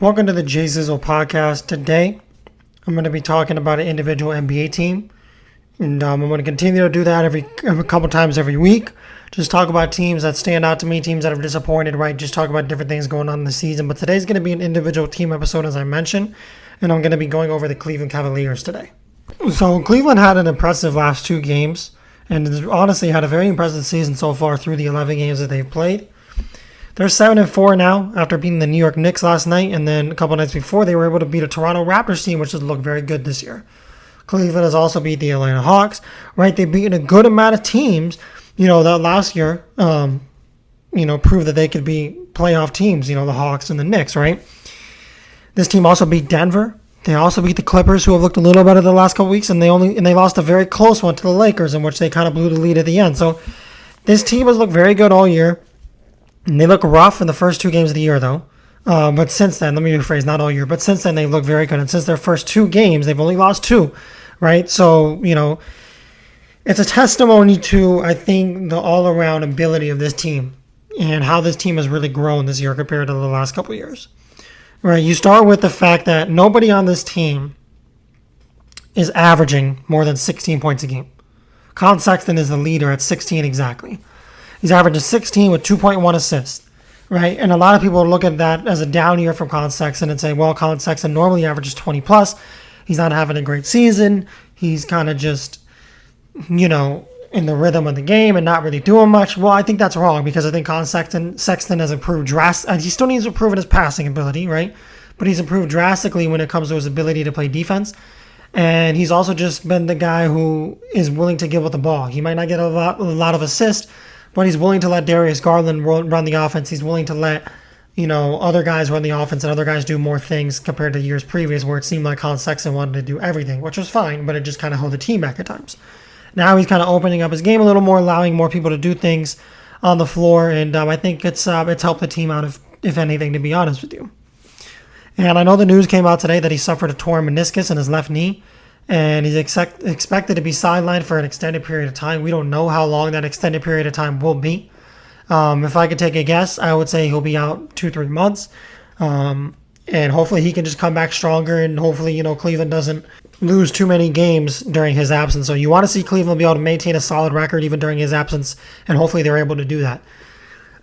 Welcome to the Jay Zizzle podcast. Today, I'm going to be talking about an individual NBA team, and I'm going to continue to do that every couple times every week. Just talk about teams that stand out to me, teams that have disappointed, right? Just talk about different things going on in the season. But today's going to be an individual team episode, as I mentioned, and I'm going to be going over the Cleveland Cavaliers today. So Cleveland had an impressive last two games, and honestly had a very impressive season so far through the 11 games that they've played. They're 7-4 now after beating the New York Knicks last night, and then a couple nights before they were able to beat a Toronto Raptors team, which has looked very good this year. Cleveland has also beat the Atlanta Hawks, right? They've beaten a good amount of teams, that last year, proved that they could be playoff teams, the Hawks and the Knicks, right? This team also beat Denver. They also beat the Clippers, who have looked a little better the last couple weeks, and they lost a very close one to the Lakers, in which they kind of blew the lead at the end. So this team has looked very good all year. And they look rough in the first two games of the year, though. But since then, let me rephrase, not all year, but since then they look very good. And since their first two games, they've only lost two, right? So, it's a testimony to, I think, the all-around ability of this team and how this team has really grown this year compared to the last couple of years. Right? You start with the fact that nobody on this team is averaging more than 16 points a game. Colin Sexton is the leader at 16 exactly. He's averaging 16 with 2.1 assists, right? And a lot of people look at that as a down year from Colin Sexton and say, well, Colin Sexton normally averages 20 plus. He's not having a great season. He's kind of just, in the rhythm of the game and not really doing much. Well, I think that's wrong because I think Colin Sexton has improved drastically. He still needs to improve in his passing ability, right? But he's improved drastically when it comes to his ability to play defense. And he's also just been the guy who is willing to give up the ball. He might not get a lot of assists, but he's willing to let Darius Garland run the offense. He's willing to let, other guys run the offense and other guys do more things compared to years previous where it seemed like Colin Sexton wanted to do everything, which was fine, but it just kind of held the team back at times. Now he's kind of opening up his game a little more, allowing more people to do things on the floor, and I think it's helped the team out, if anything, to be honest with you. And I know the news came out today that he suffered a torn meniscus in his left knee, and he's expected to be sidelined for an extended period of time. We don't know how long that extended period of time will be. If I could take a guess, I would say he'll be out 2-3 months. And hopefully he can just come back stronger, and hopefully, Cleveland doesn't lose too many games during his absence. So you want to see Cleveland be able to maintain a solid record even during his absence, and hopefully they're able to do that.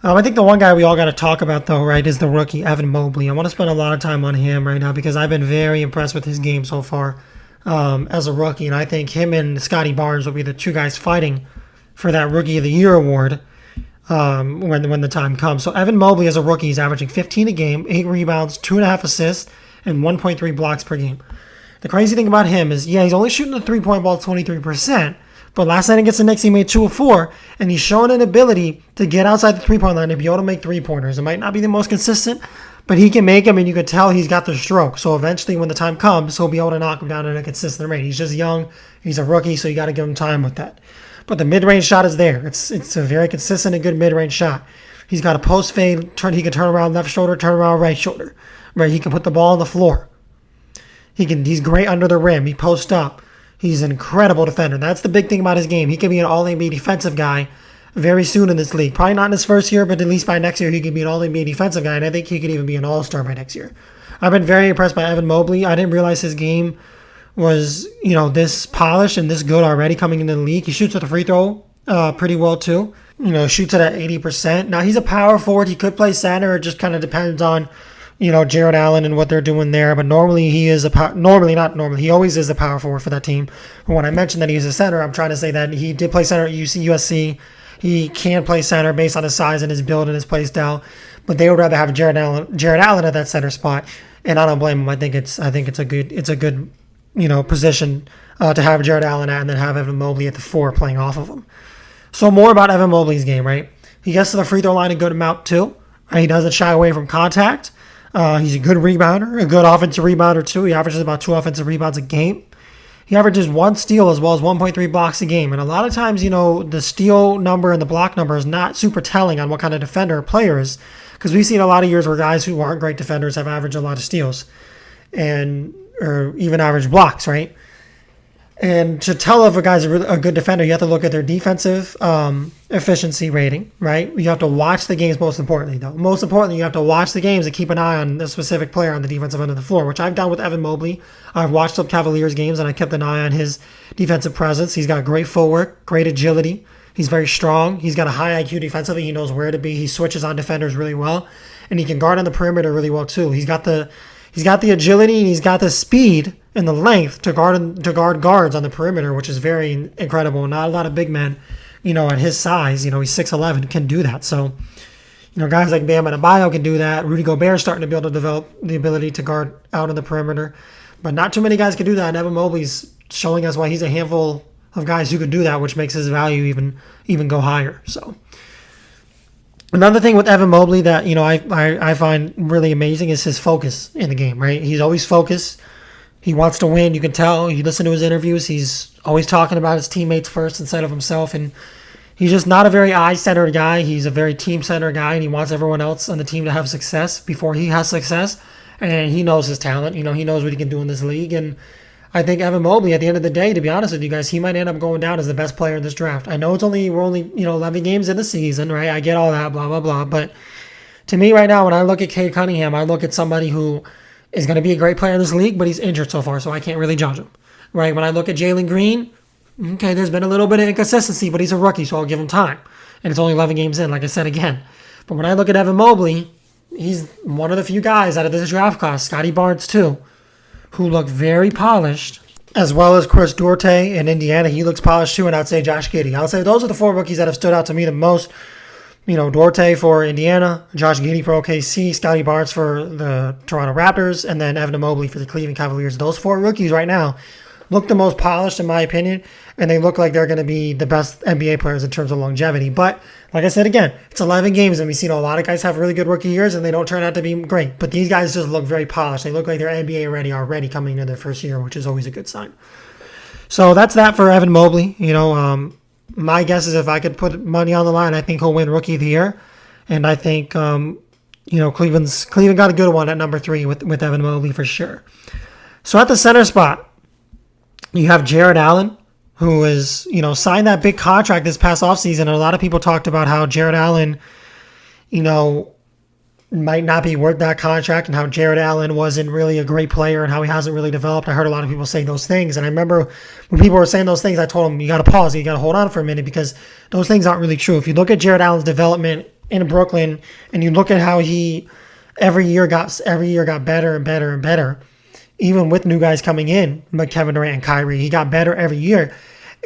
I think the one guy we all got to talk about, though, right, is the rookie, Evan Mobley. I want to spend a lot of time on him right now because I've been very impressed with his game so far. As a rookie, and I think him and Scotty Barnes will be the two guys fighting for that Rookie of the Year award when the time comes. So Evan Mobley as a rookie is averaging 15 a game, 8 rebounds, 2.5 assists, and 1.3 blocks per game. The crazy thing about him is, he's only shooting the three-point ball 23%, but last night against the Knicks he made 2 of 4, and he's showing an ability to get outside the three-point line and be able to make three-pointers. It might not be the most consistent, but he can make them, and you can tell he's got the stroke. So eventually, when the time comes, he'll be able to knock him down at a consistent rate. He's just young. He's a rookie, so you got to give him time with that. But the mid-range shot is there. It's a very consistent and good mid-range shot. He's got a post fade. He can turn around left shoulder, turn around right shoulder. Right? He can put the ball on the floor. He's great under the rim. He posts up. He's an incredible defender. That's the big thing about his game. He can be an all-NBA defensive guy very soon in this league. Probably not in his first year, but at least by next year he could be an all-NBA defensive guy, and I think he could even be an all-star by next year. I've been very impressed by Evan Mobley. I didn't realize his game was, this polished and this good already coming into the league. He shoots at the free throw pretty well too. Shoots it at 80%. Now he's a power forward. He could play center. It just kind of depends on, Jared Allen and what they're doing there. But normally he is he always is the power forward for that team. But when I mentioned that he's a center, I'm trying to say that he did play center at USC. He can play center based on his size and his build and his play style, but they would rather have Jared Allen at that center spot, and I don't blame him. I think it's a good position to have Jared Allen at, and then have Evan Mobley at the 4 playing off of him. So more about Evan Mobley's game, right? He gets to the free throw line a good amount too. Right? He doesn't shy away from contact. He's a good rebounder, a good offensive rebounder too. He averages about 2 offensive rebounds a game. He averages 1 steal as well as 1.3 blocks a game. And a lot of times, the steal number and the block number is not super telling on what kind of defender a player is. Because we've seen a lot of years where guys who aren't great defenders have averaged a lot of steals or even average blocks, right? And to tell if a guy's a good defender, you have to look at their defensive efficiency rating, right? You have to watch the games most importantly, though. Most importantly, you have to watch the games and keep an eye on the specific player on the defensive end of the floor, which I've done with Evan Mobley. I've watched some Cavaliers games, and I kept an eye on his defensive presence. He's got great footwork, great agility. He's very strong. He's got a high IQ defensively. He knows where to be. He switches on defenders really well, and he can guard on the perimeter really well, too. He's got the agility, and he's got the speed and the length to guard guards on the perimeter, which is very incredible. Not a lot of big men, at his size, he's 6'11", can do that. So, guys like Bam Adebayo can do that. Rudy Gobert starting to be able to develop the ability to guard out on the perimeter, but not too many guys can do that. And Evan Mobley's showing us why he's a handful of guys who can do that, which makes his value even go higher. So. Another thing with Evan Mobley that, I find really amazing is his focus in the game, right? He's always focused. He wants to win. You can tell. You listen to his interviews. He's always talking about his teammates first instead of himself. And he's just not a very eye-centered guy. He's a very team-centered guy, and he wants everyone else on the team to have success before he has success. And he knows his talent. He knows what he can do in this league. And I think Evan Mobley, at the end of the day, to be honest with you guys, he might end up going down as the best player in this draft. I know we're only 11 games in the season, right? I get all that, blah, blah, blah. But to me right now, when I look at Cade Cunningham, I look at somebody who is going to be a great player in this league, but he's injured so far, so I can't really judge him, right? When I look at Jalen Green, okay, there's been a little bit of inconsistency, but he's a rookie, so I'll give him time. And it's only 11 games in, like I said again. But when I look at Evan Mobley, he's one of the few guys out of this draft class, Scotty Barnes too, who look very polished, as well as Chris Duarte in Indiana. He looks polished too, and I'd say Josh Giddey. I'll say those are the four rookies that have stood out to me the most. Duarte for Indiana, Josh Giddey for OKC, Scotty Barnes for the Toronto Raptors, and then Evan Mobley for the Cleveland Cavaliers. Those four rookies right now look the most polished in my opinion, and they look like they're going to be the best NBA players in terms of longevity. But like I said again, it's 11 games, and we've seen a lot of guys have really good rookie years, and they don't turn out to be great. But these guys just look very polished. They look like they're NBA ready already coming into their first year, which is always a good sign. So that's that for Evan Mobley. My guess is if I could put money on the line, I think he'll win Rookie of the Year. And I think, Cleveland got a good one at number 3 with Evan Mobley for sure. So at the center spot, you have Jared Allen, who is, signed that big contract this past offseason. And a lot of people talked about how Jared Allen, might not be worth that contract and how Jared Allen wasn't really a great player and how he hasn't really developed. I heard a lot of people say those things. And I remember when people were saying those things, I told them, you got to pause. You got to hold on for a minute because those things aren't really true. If you look at Jared Allen's development in Brooklyn and you look at how he every year got better and better and better, even with new guys coming in, like Kevin Durant and Kyrie, he got better every year.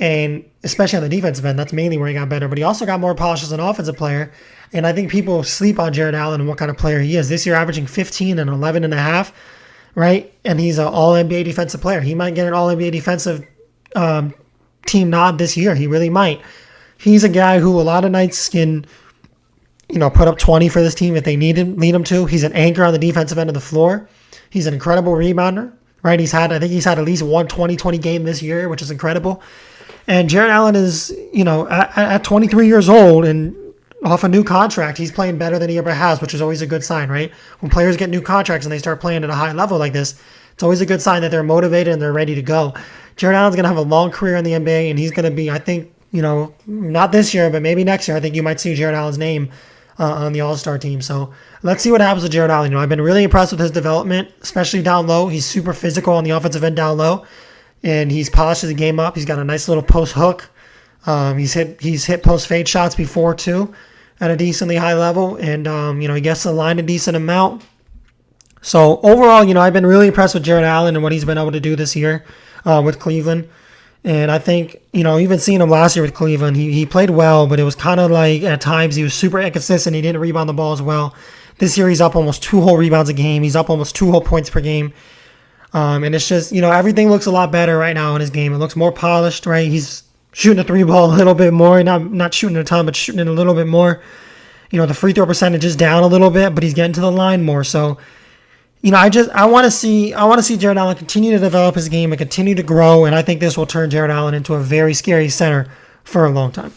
And especially on the defensive end, that's mainly where he got better. But he also got more polished as an offensive player. And I think people sleep on Jared Allen and what kind of player he is. This year averaging 15 and 11.5, right? And he's an all-NBA defensive player. He might get an all-NBA defensive team nod this year. He really might. He's a guy who a lot of nights can, put up 20 for this team if they need him to. He's an anchor on the defensive end of the floor. He's an incredible rebounder, right? I think he's had at least one 20-20 game this year, which is incredible. And Jared Allen is, at 23 years old and off a new contract, he's playing better than he ever has, which is always a good sign, right? When players get new contracts and they start playing at a high level like this, it's always a good sign that they're motivated and they're ready to go. Jared Allen's going to have a long career in the NBA, and he's going to be, I think, not this year, but maybe next year, I think you might see Jared Allen's name on the All-Star team. So let's see what happens with Jared Allen. I've been really impressed with his development, especially down low. He's super physical on the offensive end down low, and he's polished his game up. He's got a nice little post hook. He's hit post fade shots before too, at a decently high level, and he gets the line a decent amount. So overall, I've been really impressed with Jared Allen and what he's been able to do this year with Cleveland. And I think, even seeing him last year with Cleveland, he played well, but it was kind of like at times he was super inconsistent. He didn't rebound the ball as well. This year he's up almost 2 whole rebounds a game. He's up almost 2 whole points per game. And it's just, everything looks a lot better right now in his game. It looks more polished, right? He's shooting the 3 ball a little bit more, not shooting a ton, but shooting it a little bit more. The free throw percentage is down a little bit, but he's getting to the line more. So, I want to see Jared Allen continue to develop his game and continue to grow, and I think this will turn Jared Allen into a very scary center for a long time.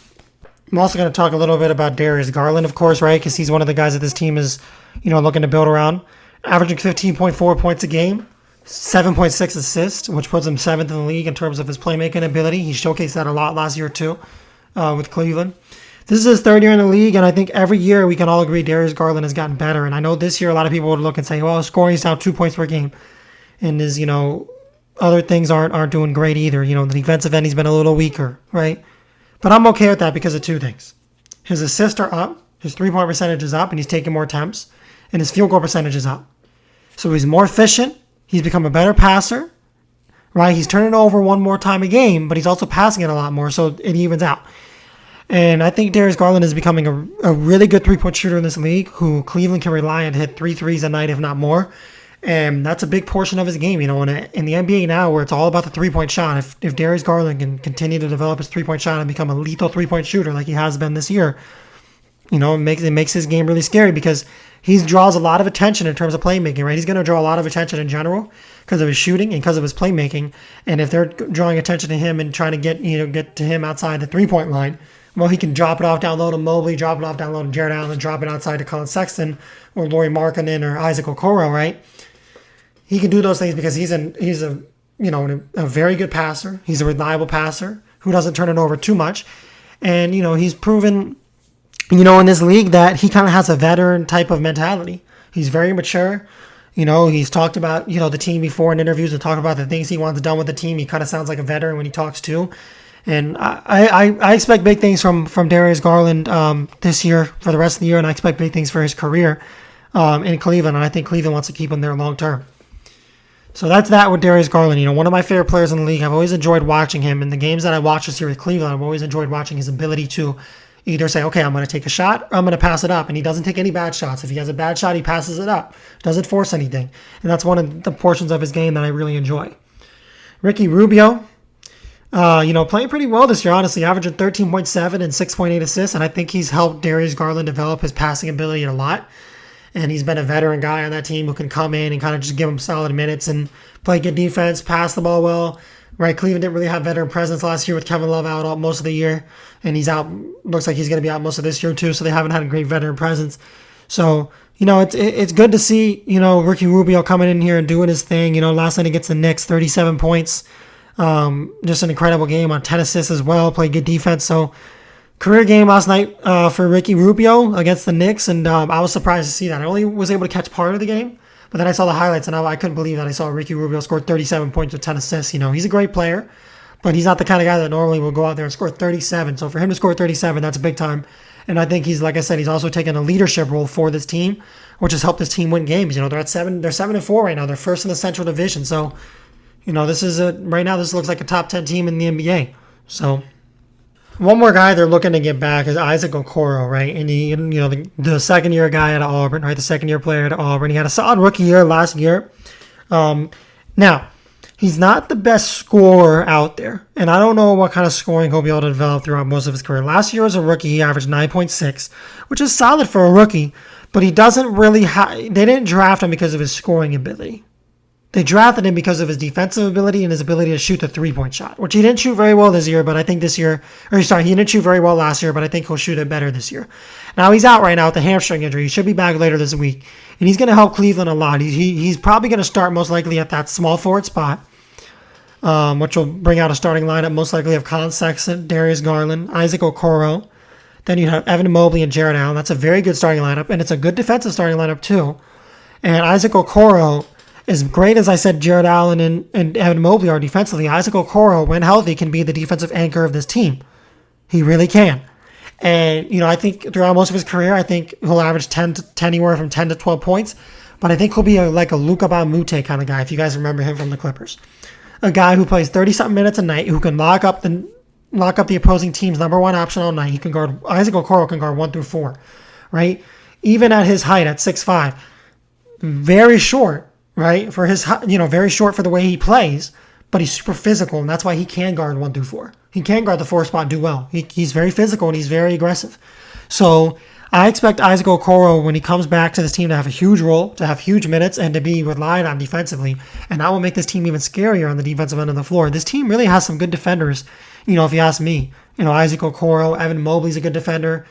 I'm also going to talk a little bit about Darius Garland, of course, right? Because he's one of the guys that this team is, looking to build around. Averaging 15.4 points a game, 7.6 assists, which puts him 7th in the league in terms of his playmaking ability. He showcased that a lot last year too with Cleveland. This is his 3rd year in the league, and I think every year we can all agree Darius Garland has gotten better. And I know this year a lot of people would look and say, well, scoring is down 2 points per game. And his, other things aren't doing great either. The defensive end, he's been a little weaker, right? But I'm okay with that because of 2 things. His assists are up, his 3-point percentage is up, and he's taking more attempts, and his field goal percentage is up. So he's more efficient, he's become a better passer, right? He's turning it over 1 more time a game, but he's also passing it a lot more, so it evens out. And I think Darius Garland is becoming a really good 3-point shooter in this league who Cleveland can rely on to hit 3 threes a night, if not more. And that's a big portion of his game. In the NBA now, where it's all about the 3-point shot, if Darius Garland can continue to develop his 3-point shot and become a lethal 3-point shooter like he has been this year, it makes his game really scary because he draws a lot of attention in terms of playmaking, right? He's going to draw a lot of attention in general because of his shooting and because of his playmaking. And if they're drawing attention to him and trying to get to him outside the 3-point line, well, he can drop it off down low to Mobley, drop it off down low to Jared Allen, drop it outside to Colin Sexton or Lauri Markkanen or Isaac Okoro, right? He can do those things because he's a very good passer. He's a reliable passer who doesn't turn it over too much. And, he's proven, in this league that he kind of has a veteran type of mentality. He's very mature. He's talked about, the team before in interviews and talked about the things he wants done with the team. He kind of sounds like a veteran when he talks too. And I expect big things from Darius Garland this year for the rest of the year, and I expect big things for his career in Cleveland, and I think Cleveland wants to keep him there long term. So that's that with Darius Garland. One of my favorite players in the league. I've always enjoyed watching him. In the games that I watched this year with Cleveland, I've always enjoyed watching his ability to either say, okay, I'm going to take a shot or I'm going to pass it up. And he doesn't take any bad shots. If he has a bad shot, he passes it up. Doesn't force anything. And that's one of the portions of his game that I really enjoy. Ricky Rubio, playing pretty well this year, honestly, averaging 13.7 and 6.8 assists. And I think he's helped Darius Garland develop his passing ability a lot. And he's been a veteran guy on that team who can come in and kind of just give him solid minutes and play good defense, pass the ball well. Right, Cleveland didn't really have veteran presence last year with Kevin Love out most of the year. And he's out, looks like he's going to be out most of this year too. So they haven't had a great veteran presence. So, it's good to see, Ricky Rubio coming in here and doing his thing. Last night against the Knicks, 37 points. Just an incredible game on 10 assists as well. Played good defense. So, career game last night for Ricky Rubio against the Knicks, and I was surprised to see that. I only was able to catch part of the game, but then I saw the highlights, and I couldn't believe that I saw Ricky Rubio score 37 points with 10 assists. He's a great player, but he's not the kind of guy that normally will go out there and score 37. So for him to score 37, that's a big time. And I think he's, like I said, he's also taken a leadership role for this team, which has helped this team win games. They're at 7-4 right now. They're first in the Central Division. So, this is right now this looks like a top 10 team in the NBA. So. One more guy they're looking to get back is Isaac Okoro, right? And the second-year guy at Auburn, right? The second-year player at Auburn. He had a solid rookie year last year. Now, he's not the best scorer out there, and I don't know what kind of scoring he'll be able to develop throughout most of his career. Last year as a rookie, he averaged 9.6, which is solid for a rookie, but he doesn't really they didn't draft him because of his scoring ability. They drafted him because of his defensive ability and his ability to shoot the 3-point shot, which he didn't shoot very well this year, but I think he didn't shoot very well last year, but I think he'll shoot it better this year. Now, he's out right now with a hamstring injury. He should be back later this week, and he's going to help Cleveland a lot. He's probably going to start most likely at that small forward spot, which will bring out a starting lineup most likely of Colin Sexton, Darius Garland, Isaac Okoro. Then you have Evan Mobley and Jared Allen. That's a very good starting lineup, and it's a good defensive starting lineup too. And Isaac Okoro, as great as I said Jared Allen and Evan Mobley are defensively, Isaac Okoro, when healthy, can be the defensive anchor of this team. He really can. And, I think throughout most of his career, I think he'll average anywhere from 10 to 12 points. But I think he'll be like a Luka Bamute kind of guy, if you guys remember him from the Clippers. A guy who plays 30-something minutes a night, who can lock up the opposing team's number one option all night. Isaac Okoro can guard 1 through 4, right? Even at his height, at 6'5", very short. Right, for his, very short for the way he plays, but he's super physical, and that's why he can guard 1 through 4. He can guard the 4 spot and do well. He's very physical and he's very aggressive. So I expect Isaac Okoro, when he comes back to this team, to have a huge role, to have huge minutes, and to be relied on defensively, and that will make this team even scarier on the defensive end of the floor. This team really has some good defenders, if you ask me. Isaac Okoro, Evan Mobley's a good defender.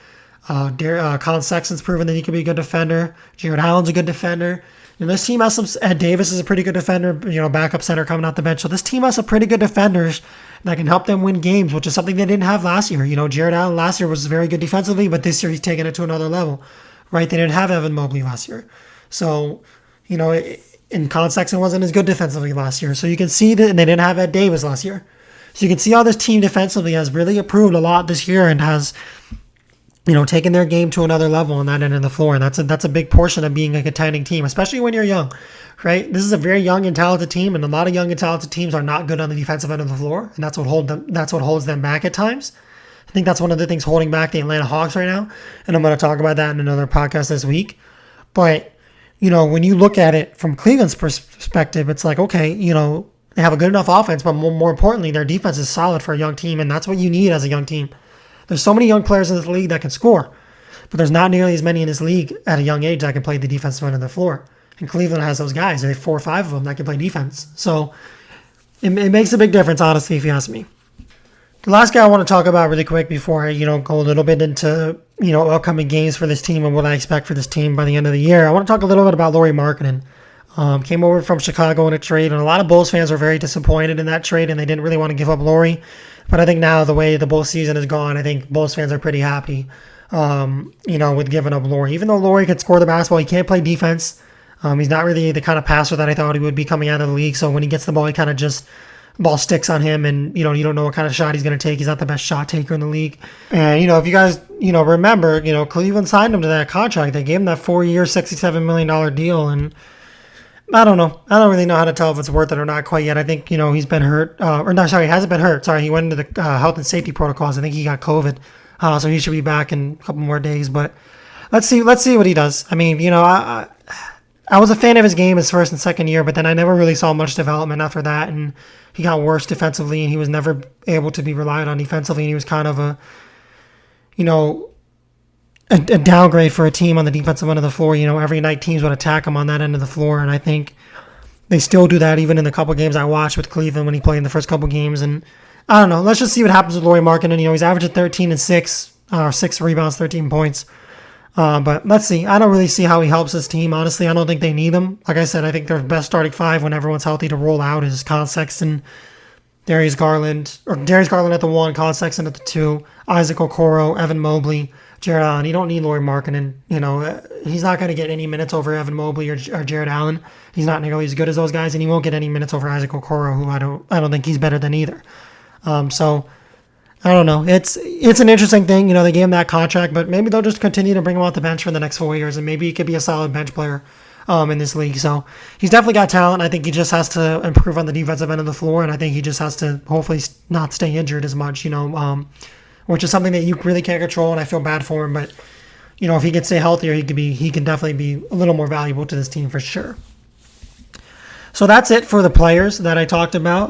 Colin Sexton's proven that he can be a good defender. Jared Allen's a good defender. This team has some. Ed Davis is a pretty good defender, backup center coming out the bench. So this team has some pretty good defenders that can help them win games, which is something they didn't have last year. Jared Allen last year was very good defensively, but this year he's taking it to another level, right? They didn't have Evan Mobley last year. So, and Colin Sexton wasn't as good defensively last year. So you can see that, and they didn't have Ed Davis last year. So you can see how this team defensively has really improved a lot this year and has, taken their game to another level on that end of the floor. And that's a big portion of being a contending team, especially when you're young, right? This is a very young and talented team, and a lot of young and talented teams are not good on the defensive end of the floor, and that's what holds them back at times. I think that's one of the things holding back the Atlanta Hawks right now, and I'm going to talk about that in another podcast this week. But when you look at it from Cleveland's perspective, it's like, okay, they have a good enough offense, but more importantly, their defense is solid for a young team, and that's what you need as a young team. There's so many young players in this league that can score, but there's not nearly as many in this league at a young age that can play the defensive end of the floor. And Cleveland has those guys. They have 4 or 5 of them that can play defense. So it makes a big difference, honestly, if you ask me. The last guy I want to talk about really quick before I, go a little bit into, upcoming games for this team and what I expect for this team by the end of the year. I want to talk a little bit about Lauri Markkanen. Came over from Chicago in a trade, and a lot of Bulls fans were very disappointed in that trade, and they didn't really want to give up Lauri. But I think now the way the Bulls season has gone, I think Bulls fans are pretty happy, with giving up Lauri. Even though Lauri can score the basketball, he can't play defense. He's not really the kind of passer that I thought he would be coming out of the league. So when he gets the ball, he kind of just ball sticks on him, and you don't know what kind of shot he's going to take. He's not the best shot taker in the league. And if you guys remember, Cleveland signed him to that contract. They gave him that 4-year, $67 million deal, and I don't know. I don't really know how to tell if it's worth it or not quite yet. I think he's been hurt. He hasn't been hurt. Sorry, he went into the health and safety protocols. I think he got COVID, so he should be back in a couple more days. But let's see what he does. I mean, I was a fan of his game his first and second year, but then I never really saw much development after that, and he got worse defensively, and he was never able to be relied on defensively, and he was kind of a downgrade for a team on the defensive end of the floor. Every night teams would attack him on that end of the floor, and I think they still do that even in the couple games I watched with Cleveland when he played in the first couple games. And I don't know. Let's just see what happens with Lauri Markkanen. He's averaging 13 and 6, 6 rebounds, 13 points. But let's see. I don't really see how he helps this team. Honestly, I don't think they need him. Like I said, I think their best starting 5 when everyone's healthy to roll out is Colin Sexton, Darius Garland at the 1, Colin Sexton at the 2, Isaac Okoro, Evan Mobley, Jared Allen. You don't need Lauri Markkanen. He's not going to get any minutes over Evan Mobley or Jared Allen. He's not nearly as good as those guys, and he won't get any minutes over Isaac Okoro, who I don't think he's better than either. So I don't know. It's an interesting thing. They gave him that contract, but maybe they'll just continue to bring him off the bench for the next 4 years, and maybe he could be a solid bench player in this league. So he's definitely got talent. I think he just has to improve on the defensive end of the floor, and I think he just has to hopefully not stay injured as much, which is something that you really can't control, and I feel bad for him. But, if he can stay healthier, he can definitely be a little more valuable to this team for sure. So that's it for the players that I talked about,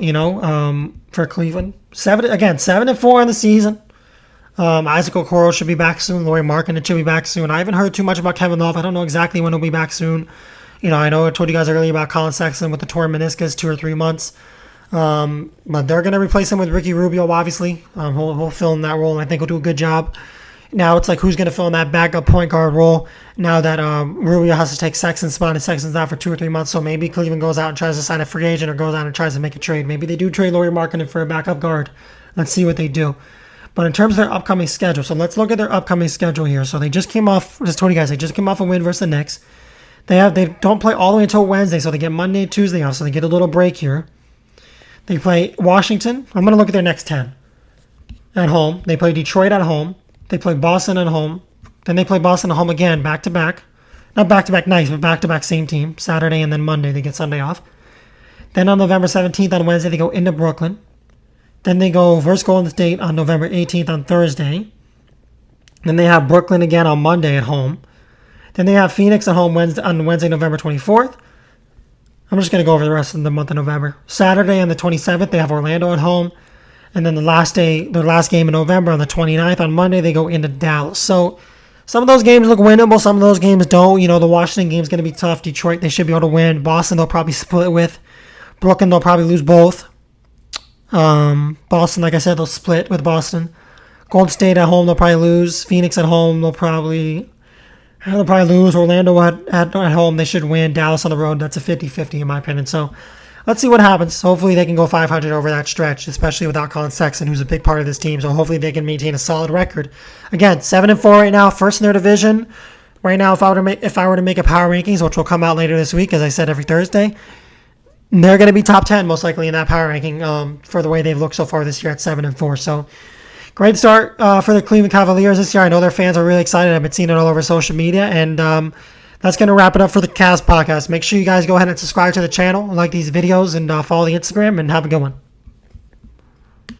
for Cleveland. 7-4 in the season. Isaac Okoro should be back soon. Lauri Markkanen should be back soon. I haven't heard too much about Kevin Love. I don't know exactly when he'll be back soon. I know I told you guys earlier about Colin Sexton with the torn meniscus, 2 or 3 months. But they're going to replace him with Ricky Rubio, obviously. He'll fill in that role, and I think he'll do a good job. Now it's like, who's going to fill in that backup point guard role now that Rubio has to take Sexton's spot, and Sexton's out for 2 or 3 months. So maybe Cleveland goes out and tries to sign a free agent, or goes out and tries to make a trade. Maybe they do trade Lauri Markkanen for a backup guard. Let's see what they do. But in terms of their upcoming schedule, so let's look at their upcoming schedule here. So they just came off, just told you guys, they just came off a win versus the Knicks. They don't play all the way until Wednesday, so they get Monday and Tuesday off, so they get a little break here. They play Washington. I'm going to look at their next 10 at home. They play Detroit at home. They play Boston at home. Then they play Boston at home again, back-to-back. Not back-to-back nights, but back-to-back same team. Saturday and then Monday. They get Sunday off. Then on November 17th on Wednesday, they go into Brooklyn. Then they go versus Golden State on November 18th on Thursday. Then they have Brooklyn again on Monday at home. Then they have Phoenix at home on Wednesday, November 24th. I'm just going to go over the rest of the month of November. Saturday on the 27th, they have Orlando at home. And then their last game in November on the 29th, on Monday, they go into Dallas. So some of those games look winnable. Some of those games don't. The Washington game's going to be tough. Detroit, they should be able to win. Boston, they'll probably split with. Brooklyn, they'll probably lose both. Boston, like I said, they'll split with Boston. Golden State at home, they'll probably lose. Phoenix at home, they'll probably... They'll probably lose. Orlando at home, they should win. Dallas on the road, that's a 50-50 in my opinion. So let's see what happens. Hopefully they can go 500 over that stretch, especially without Colin Sexton, who's a big part of this team. So hopefully they can maintain a solid record. Again, 7-4 right now, first in their division. Right now, if I were to make a power rankings, which will come out later this week, as I said every Thursday, they're going to be top 10 most likely in that power ranking for the way they've looked so far this year at 7-4. So great start for the Cleveland Cavaliers this year. I know their fans are really excited. I've been seeing it all over social media. And that's going to wrap it up for the Cavs podcast. Make sure you guys go ahead and subscribe to the channel, like these videos, and follow the Instagram, and have a good one.